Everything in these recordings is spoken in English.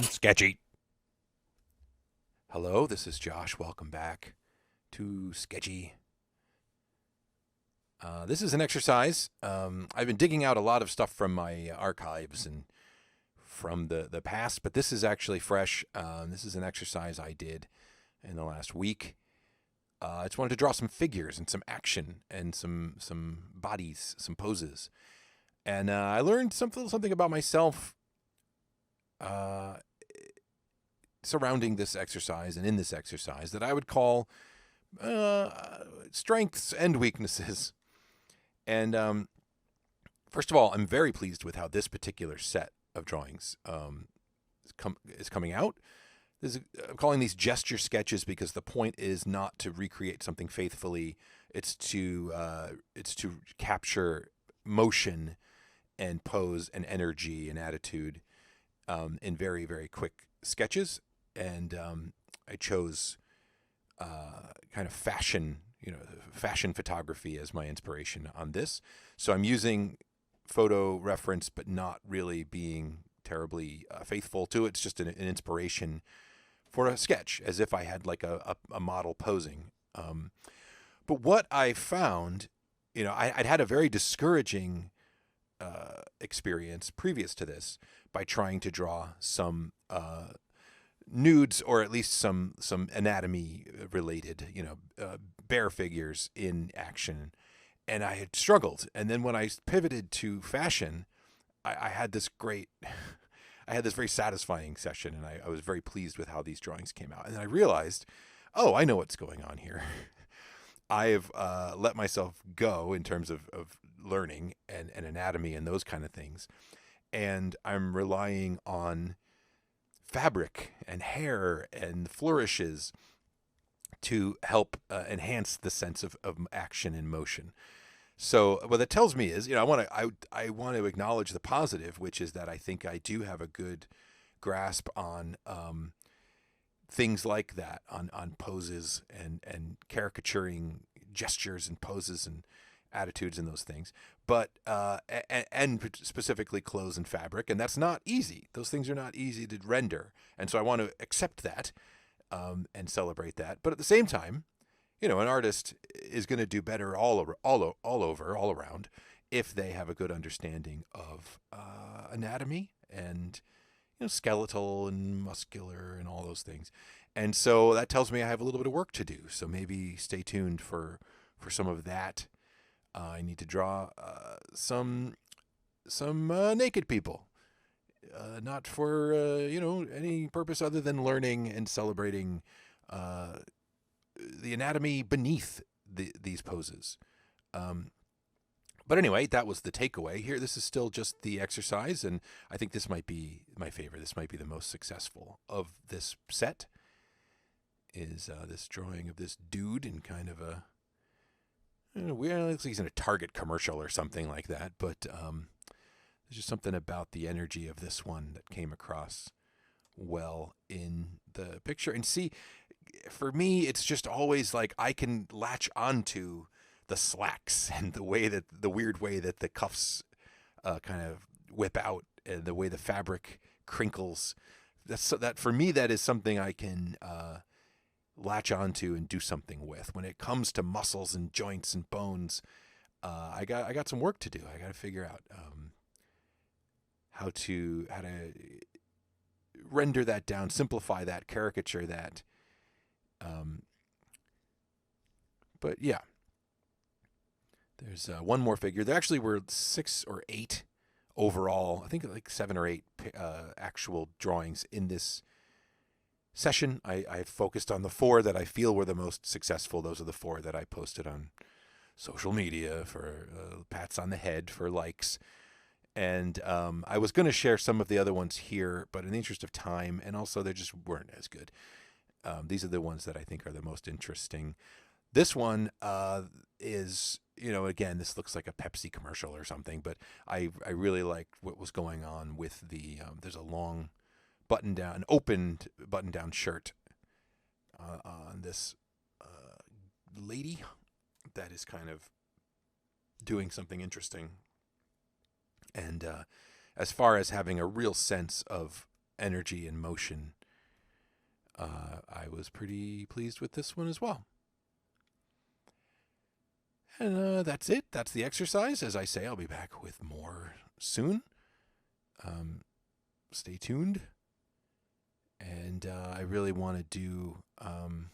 Sketchy. Hello, this is Josh. Welcome back to Sketchy. This is an exercise. I've been digging out a lot of stuff from my archives and from the past, but this is actually fresh. This is an exercise I did in the last week. I just wanted to draw some figures and some action and some bodies, some poses. And I learned something about myself surrounding this exercise and in this exercise that I would call strengths and weaknesses. And first of all, I'm very pleased with how this particular set of drawings is coming out. I'm calling these gesture sketches because the point is not to recreate something faithfully. It's to capture motion and pose and energy and attitude in very, very quick sketches. And I chose kind of fashion photography as my inspiration on this. So I'm using photo reference, but not really being terribly faithful to it. It's just an inspiration for a sketch, as if I had like a model posing. But what I found, I'd had a very discouraging experience previous to this by trying to draw some nudes, or at least some anatomy related, bear figures in action, and I had struggled. And then when I pivoted to fashion, I had this very satisfying session, and I was very pleased with how these drawings came out. And then I realized, oh, I know what's going on here. I've let myself go in terms of learning and anatomy and those kind of things, and I'm relying on fabric and hair and flourishes to help enhance the sense of action and motion. So what that tells me is, I want to acknowledge the positive, which is that I think I do have a good grasp on things like that, on poses and caricaturing gestures and poses and attitudes and those things, but and specifically clothes and fabric, and that's not easy. Those things are not easy to render, and so I want to accept that and celebrate that. But at the same time, an artist is going to do better all around if they have a good understanding of anatomy and skeletal and muscular and all those things. And so that tells me I have a little bit of work to do. So maybe stay tuned for some of that. I need to draw some naked people, not for any purpose other than learning and celebrating the anatomy beneath these poses. But anyway, that was the takeaway here. This is still just the exercise, and I think this might be my favorite. This might be the most successful of this set. Is this drawing of this dude in kind of a looks like he's in a Target commercial or something like that. But there's just something about the energy of this one that came across well in the picture. And see, for me, it's just always like I can latch onto the slacks and the weird way that the cuffs kind of whip out, and the way the fabric crinkles. That for me, that is something I can latch onto and do something with. When it comes to muscles and joints and bones, I got some work to do. I got to figure out how to render that down, simplify that, caricature that. But yeah, there's one more figure. There actually were 6 or 8 overall. I think like 7 or 8 actual drawings in this session. I focused on the 4 that I feel were the most successful. Those are the 4 that I posted on social media for pats on the head, for likes. And I was going to share some of the other ones here, but in the interest of time, and also they just weren't as good. These are the ones that I think are the most interesting. This one is, again, this looks like a Pepsi commercial or something, but I really like what was going on with there's a long an opened button-down shirt on this lady that is kind of doing something interesting. And as far as having a real sense of energy and motion, I was pretty pleased with this one as well. And that's it. That's the exercise. As I say, I'll be back with more soon. Stay tuned. And I really want to do... I'm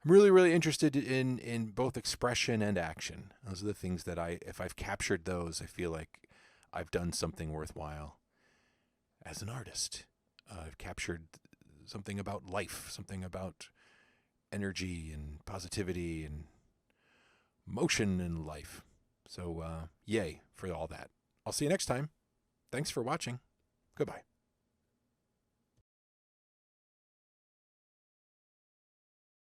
really interested in both expression and action. Those are the things that if I've captured those, I feel like I've done something worthwhile as an artist. I've captured something about life, something about energy and positivity and motion in life. So, yay for all that. I'll see you next time. Thanks for watching. Goodbye.